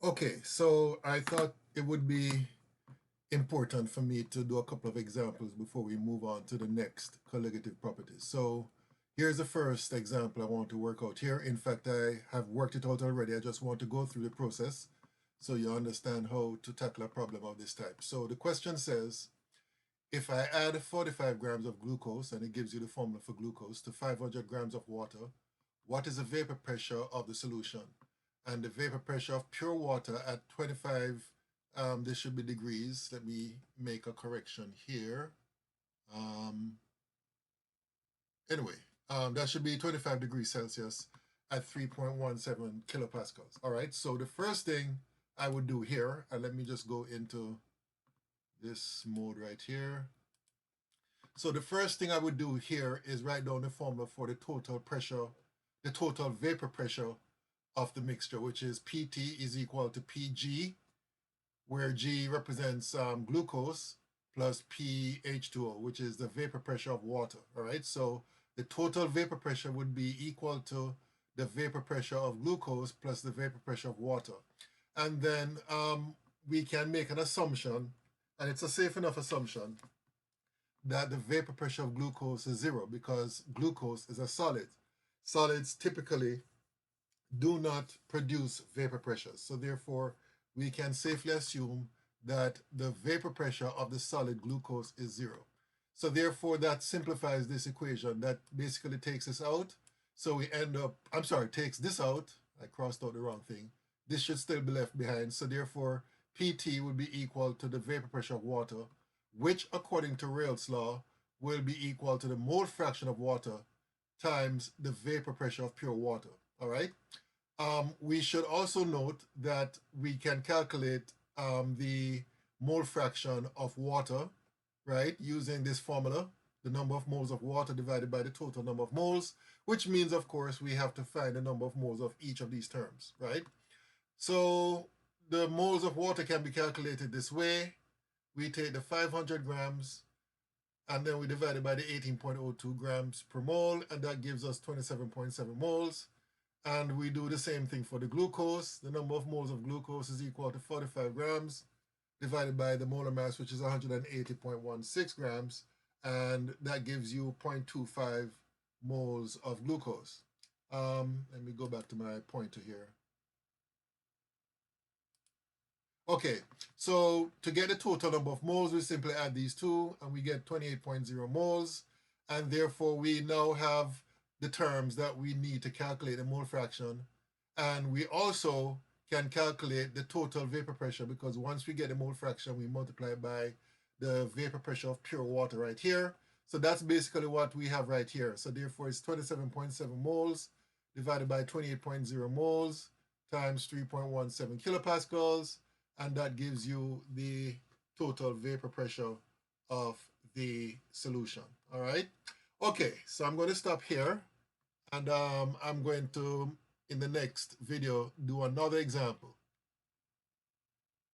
Okay, so I thought it would be important for me to do a couple of examples before we move on to the next colligative properties. So here's the first example I want to work out here. In fact, I have worked it out already. I just want to go through the process so you understand how to tackle a problem of this type. So the question says, if I add 45 grams of glucose, and it gives you the formula for glucose, to 500 grams of water, what is the vapor pressure of the solution? And the vapor pressure of pure water at 25, this should be degrees. Let me make a correction here. Um, anyway, that should be 25 degrees Celsius at 3.17 kilopascals. All right, so the first thing I would do here, and let me just go into this mode right here. So the first thing I would do here is write down the formula for the total pressure, the total vapor pressure of the mixture, which is PT is equal to PG, where G represents glucose, plus pH2O, which is the vapor pressure of water. All right, so the total vapor pressure would be equal to the vapor pressure of glucose plus the vapor pressure of water. And then we can make an assumption, and it's a safe enough assumption, that the vapor pressure of glucose is zero because glucose is a solid. Solids typically do not produce vapor pressures. So therefore, we can safely assume that the vapor pressure of the solid glucose is zero. So therefore, that simplifies this equation. That basically takes this out. So we end up, I'm sorry, takes this out. I crossed out the wrong thing. This should still be left behind. So therefore, PT would be equal to the vapor pressure of water, which according to Rayleigh law will be equal to the mole fraction of water times the vapor pressure of pure water. All right. We should also note that we can calculate the mole fraction of water, right, using this formula, the number of moles of water divided by the total number of moles, which means, of course, we have to find the number of moles of each of these terms, right? So the moles of water can be calculated this way. We take the 500 grams and then we divide it by the 18.02 grams per mole, and that gives us 27.7 moles. And we do the same thing for the glucose. The number of moles of glucose is equal to 45 grams divided by the molar mass, which is 180.16 grams. And that gives you 0.25 moles of glucose. Let me go back to my pointer here. Okay, so to get the total number of moles, we simply add these two and we get 28.0 moles. And therefore, we now have the terms that we need to calculate the mole fraction. And we also can calculate the total vapor pressure because once we get the mole fraction, we multiply by the vapor pressure of pure water right here. So that's basically what we have right here. So therefore, it's 27.7 moles divided by 28.0 moles times 3.17 kilopascals, and that gives you the total vapor pressure of the solution. All right. Okay, so I'm going to stop here, and I'm going to, in the next video, do another example.